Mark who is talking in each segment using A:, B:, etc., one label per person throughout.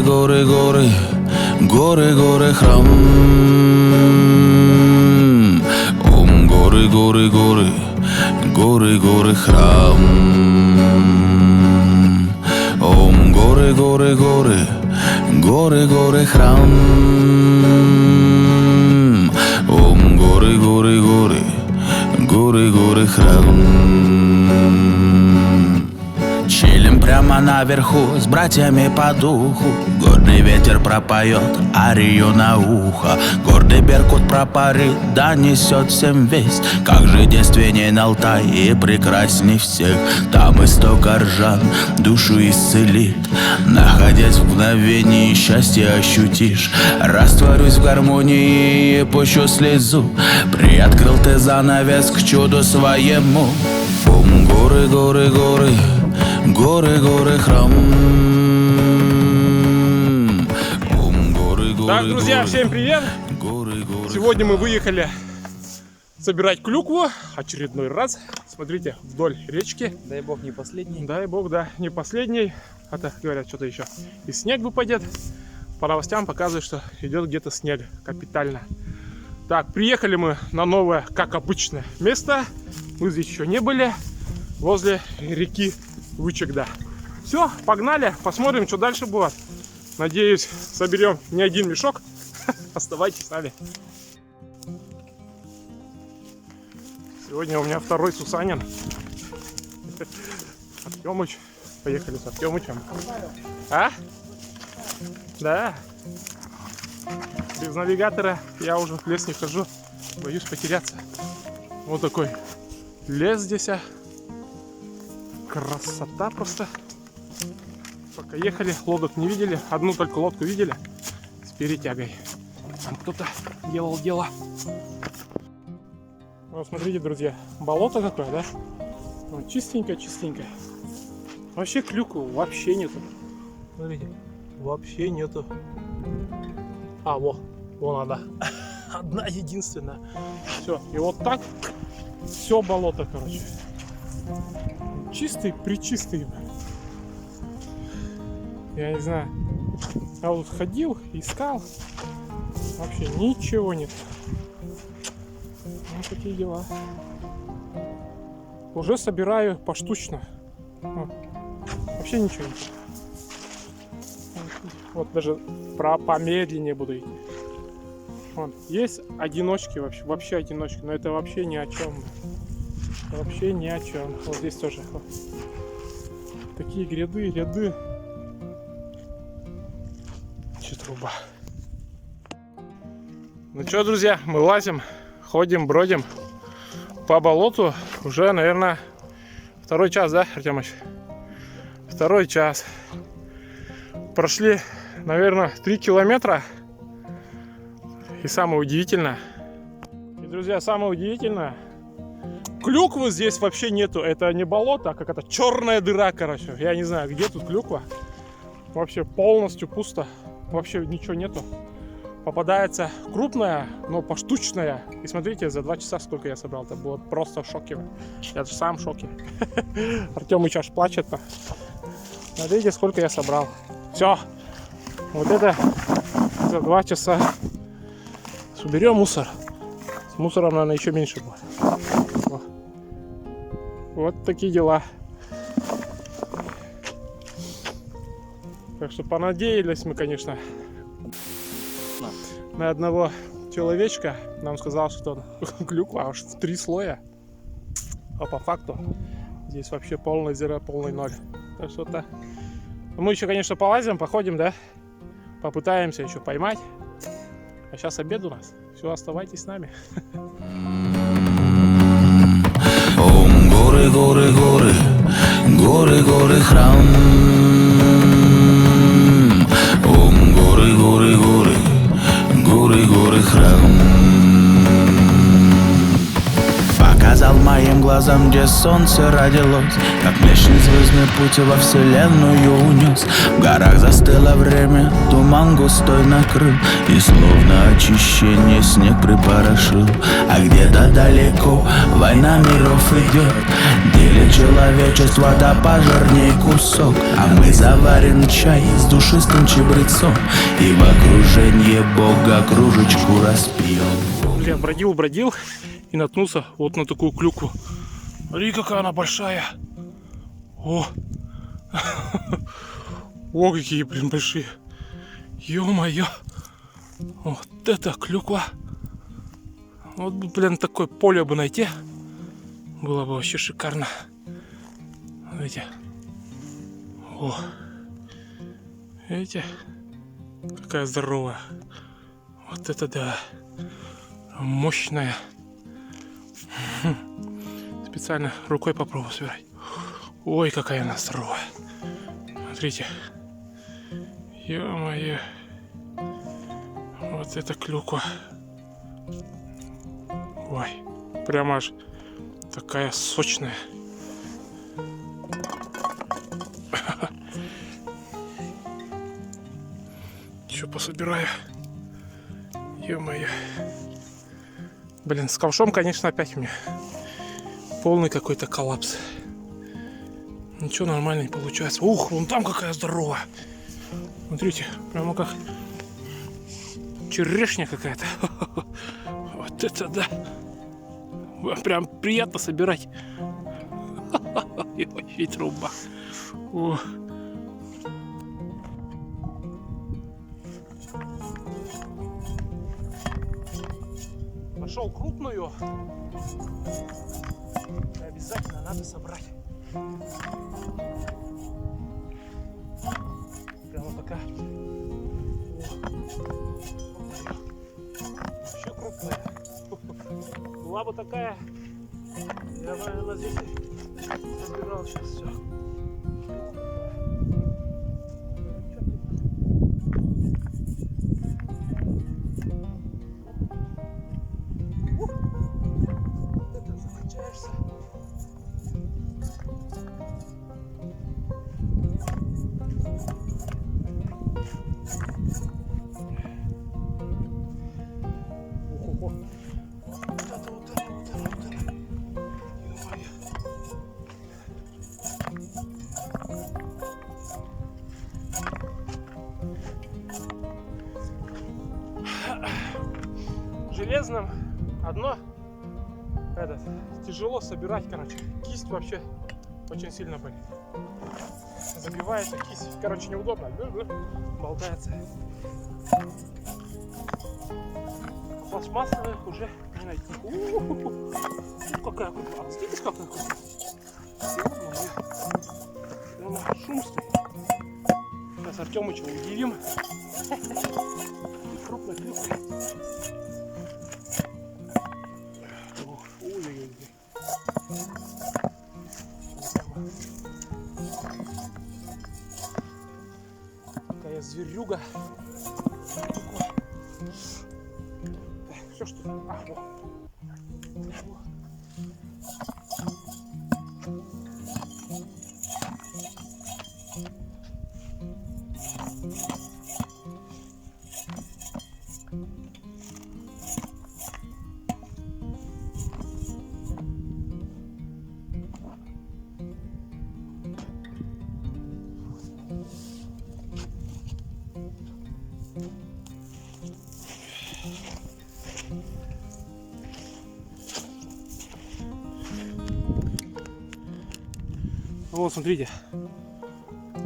A: горы, горы, горы, горы, храм. Ом, горы, горы, горы, горы, горы, храм. Ом, горы, горы, горы, горы, горы, храм. Ом, горы, горы, горы, горы, горы, храм. Чилим прямо наверху с братьями по духу. Гордый ветер пропоет арию на ухо. Гордый беркут пропарит, да несет всем весть. Как же действенней на Алтае и прекрасней всех. Там исток ржан душу исцелит. Находясь в мгновении счастья ощутишь. Растворюсь в гармонии и пущу слезу. Приоткрыл ты занавес к чуду своему. Бум, горы, горы, горы, горы, горы, храм. Горы, горы,
B: Так, друзья,
A: горы,
B: всем привет!
A: горы, горы,
B: Сегодня мы выехали собирать клюкву очередной раз. Смотрите, вдоль речки.
C: Дай бог не последний.
B: Дай бог, да, не последний. А то говорят, что-то еще и снег выпадет. По новостям показывает, что идет где-то снег. Капитально. Так, приехали мы на новое, как обычно, место. Мы здесь еще не были. Возле реки Вычегда. Все, погнали, посмотрим, что дальше будет. Надеюсь, соберем не один мешок. Оставайтесь с нами. Сегодня у меня второй Сусанин. Артемыч. Поехали с Артемычем. А? Да. Без навигатора я уже в лес не хожу. Боюсь потеряться. Вот такой лес здесь. Красота просто. Пока ехали, лодок не видели. Одну только лодку видели с перетягой. Там кто-то делал дело. Вот смотрите, друзья, болото какое, да? Вот, чистенькое. Вообще клюквы вообще нету. Смотрите, вообще нету. А, вон она. Одна единственная. Все, и вот так все болото, короче. Чистый, причистый. Я не знаю. Я вот ходил, искал. Вообще ничего нет. Вот такие дела. Уже собираю поштучно. Вообще ничего нет. Вот даже помедленнее буду идти. Вот. Есть одиночки, вообще одиночки, но это вообще ни о чем. Вообще ни о чем. Вот здесь тоже. Вот. Такие ряды. Труба. Ну что, друзья, мы лазим, ходим, бродим по болоту. Уже, наверное, второй час, да, Артемыч? Второй час. Прошли, наверное, 3 километра. И самое удивительное, друзья, самое удивительное, клюквы здесь вообще нету. Это не болото, а какая-то черная дыра, короче. Я не знаю, где тут клюква. Вообще полностью пусто. Вообще ничего нету. Попадается крупная, но поштучная. И смотрите, за 2 часа сколько я собрал. Это было просто в шоке. Я же сам в шоке. Артемыч аж плачет. Смотрите, сколько я собрал. Все. Вот это за 2 часа. Соберем мусор. С мусором, наверное, еще меньше будет. Вот такие дела. Так что понадеялись мы, конечно, на одного человечка. Нам сказал, что клюква аж в 3 слоя. А по факту здесь вообще полный зеро, полный ноль. Так что это... Мы еще, конечно, полазим, походим, да? Попытаемся еще поймать. А сейчас обед у нас. Все, оставайтесь с нами.
A: Ом, горы, горы, горы, горы, горы, храм. Ом, горы, горы, горы, горы, храм. Показал моим глазам глазом, где солнце родилось, как млечный звездный путь во вселенную унес. В горах застыло время, туман густой накрыл, и словно очищение снег припорошил. А где-то далеко война миров идет, делит человечество до пожирней кусок. А мы заварим чай с душистым чабрецом, и в окружении Бога кружечку распьем.
B: Блин, бродил и наткнулся вот на такую клюкву. Смотри, какая она большая. О! О, какие, блин, большие. Ё-моё. Вот это клюква. Вот, блин, такое поле бы найти. Было бы вообще шикарно. Смотрите. О. Видите? Какая здоровая. Вот это да. Мощная. Специально рукой попробую собирать. Ой, какая она здоровая. Смотрите. Ё-моё. Вот это клюква. Ой. Прямо аж такая сочная. Еще пособираю. Ё-моё. Блин, с ковшом, конечно, опять у меня полный какой-то коллапс. Ничего нормально не получается. Ух, вон там какая здоровая. Смотрите, прямо как черешня какая-то. Вот это да. Прям приятно собирать. И вообще труба. О. Нашел крупную. Обязательно надо собрать. Прямо такая. Вообще крупная. Была бы такая, я, наверное, здесь собирал сейчас все. Железным одно тяжело собирать, короче. Кисть вообще очень сильно болит. Забивается кисть, короче, неудобно. Болтается. Пластмассовых уже не найти. Какая крупная. Смотрите, какая крупная. Прямо шум стоит. Сейчас Артемыча удивим. Крупная клюква. Ой-ой-ой. Такая зверюга. Все, что ли? А, вот. Вот, смотрите.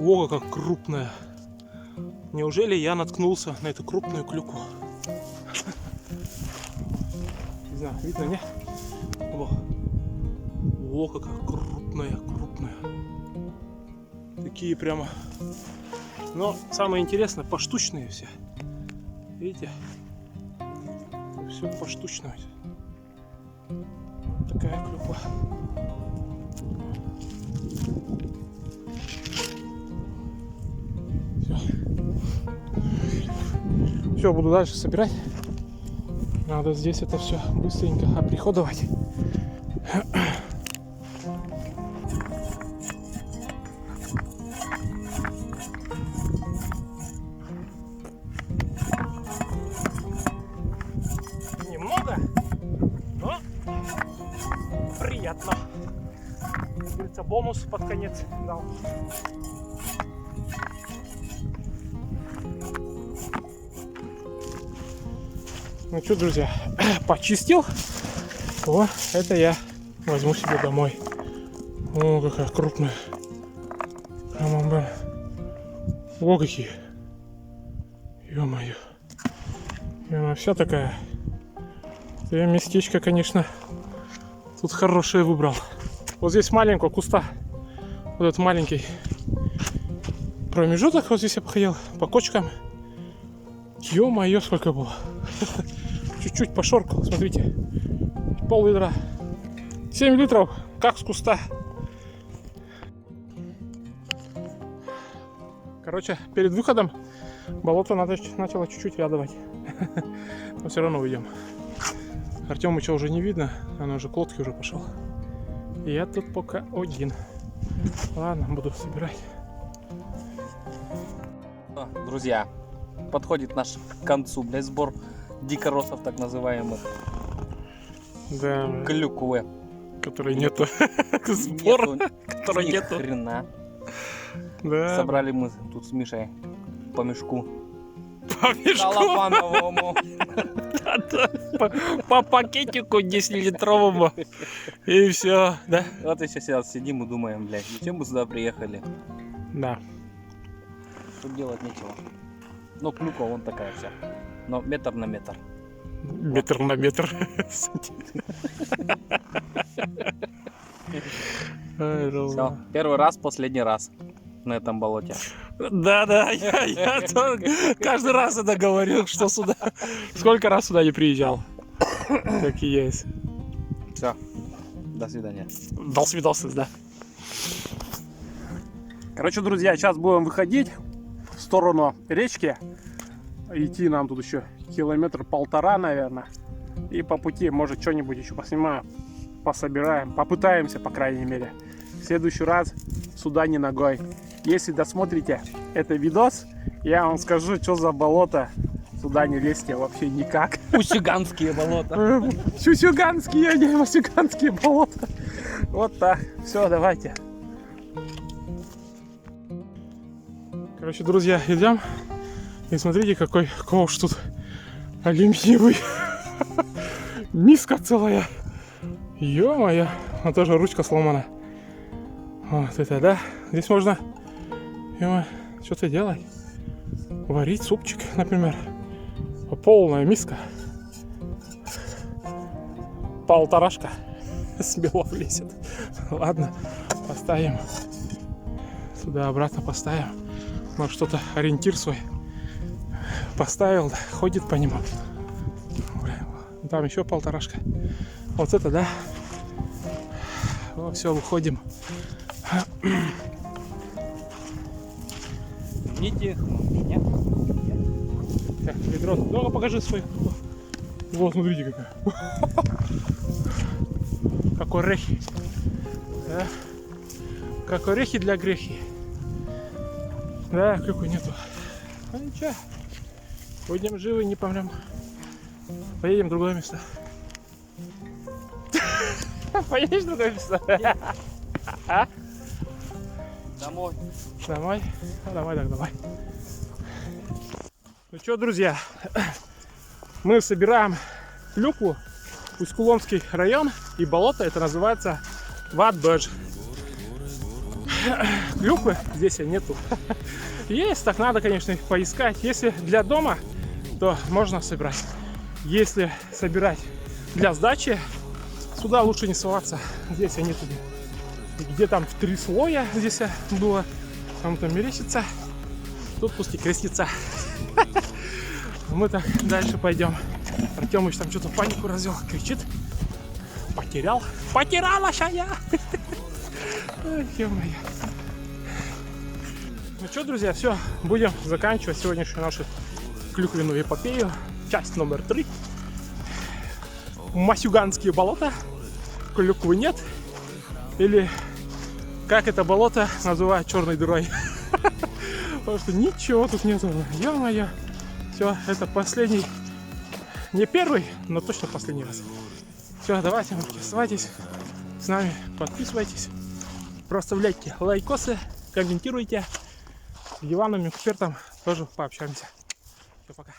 B: Ого, как крупная. Неужели я наткнулся на эту крупную клюкву? Не знаю, видно, не? Ого, какая крупная. Такие прямо. Но самое интересное, поштучные все. Видите? Все поштучно. Вот такая клюква. Все, буду дальше собирать. Надо здесь это все быстренько оприходовать. Витя бонус под конец дал. Ну что, друзья, почистил. О, это я возьму себе домой. О, какая крупная. Прямо, о, какие. Ё-моё. И она вся такая. Ты местечко, конечно, тут хорошее выбрал. Вот здесь маленького куста. Вот этот маленький промежуток. Вот здесь я походил по кочкам. Ё-моё, сколько было. Чуть-чуть пошоркал, смотрите. Пол-ведра. 7 литров, как с куста. Короче, перед выходом болото начало чуть-чуть рядовать. Но все равно уйдем. Артемыча уже не видно, она уже к лодке уже пошел. И я тут пока один. Ладно, буду собирать.
C: Друзья, подходит наш к концу, блядь, сбор дикоросов, так называемых.
B: Да.
C: Клюквы.
B: Которой нету. Сбора, которой
C: ни
B: нету.
C: Хрена.
B: Да.
C: Собрали мы тут с Мишей по мешку.
B: По мешку.
C: Колопановому.
B: По пакетику 10-литровому. И все, да?
C: Вот и сейчас сидим и думаем, блядь, зачем мы сюда приехали?
B: Да.
C: Тут делать нечего. Ну, клюква вон такая вся. Но метр на метр.
B: Метр на метр.
C: Все, первый раз, последний раз на этом болоте.
B: Да, я каждый раз это говорил, что сюда. Сколько раз сюда не приезжал. Как и есть.
C: Все, до свидания.
B: До свидос, да. Короче, друзья, сейчас будем выходить в сторону речки. Идти нам тут еще 1,5 километра, наверное. И по пути, может, что-нибудь еще поснимаем, пособираем, попытаемся, по крайней мере. В следующий раз сюда не ногой. Если досмотрите этот видос, я вам скажу, что за болото. Сюда не лезьте вообще никак.
C: Усюганские болота.
B: Чусюганские, а не Масюганские болота. Вот так. Все, давайте. Короче, друзья, идем. И смотрите, какой ковш тут алюминиевый. Миска целая. Ё-моё. А тоже ручка сломана. Вот это, да. Здесь можно что-то делать. Варить супчик, например. Полная миска. Полторашка. Смело влезет. Ладно, поставим. Сюда обратно поставим. Может, что-то ориентир свой поставил, ходит по нему. Там еще полторашка. Вот это, да. Все, выходим.
C: Нити.
B: Так, ведро. Ну, покажи свой. Вот, смотрите какая. Как орехи. Да? Как орехи для грехи. Да, клюквы нету. Ну ничего. Будем живы, не помрем. Поедем в другое место. Поедешь в другое место?
C: Домой.
B: Домой? Ну, давай, так, давай. Ну что, друзья, мы собираем клюкву, Усть-Куломский район, и болото это называется Ватбедж. Клюквы здесь нету. Есть, так надо, конечно, их поискать. Если для дома, то можно собирать. Если собирать для сдачи, сюда лучше не соваться. Здесь нету. Где там в 3 слоя здесь было, там мерещится. Тут пусть и крестится. Мы так дальше пойдем. Артемыч там что-то панику развел, кричит. Потерял. Потеряла я. Ё-моё. Ну что, друзья, все, будем заканчивать сегодняшнюю нашу клюквенную эпопею. Часть номер 3. Масюганские болота. Клюквы нет. Или как это болото называют черной дырой. Потому что ничего тут нету. Ё-моё. Все, это последний. Не первый, но точно последний раз. Все, давайте, оставайтесь с нами, подписывайтесь. проставляйте лайкосы, комментируйте. С Иваном, экспертом тоже пообщаемся. Все, пока.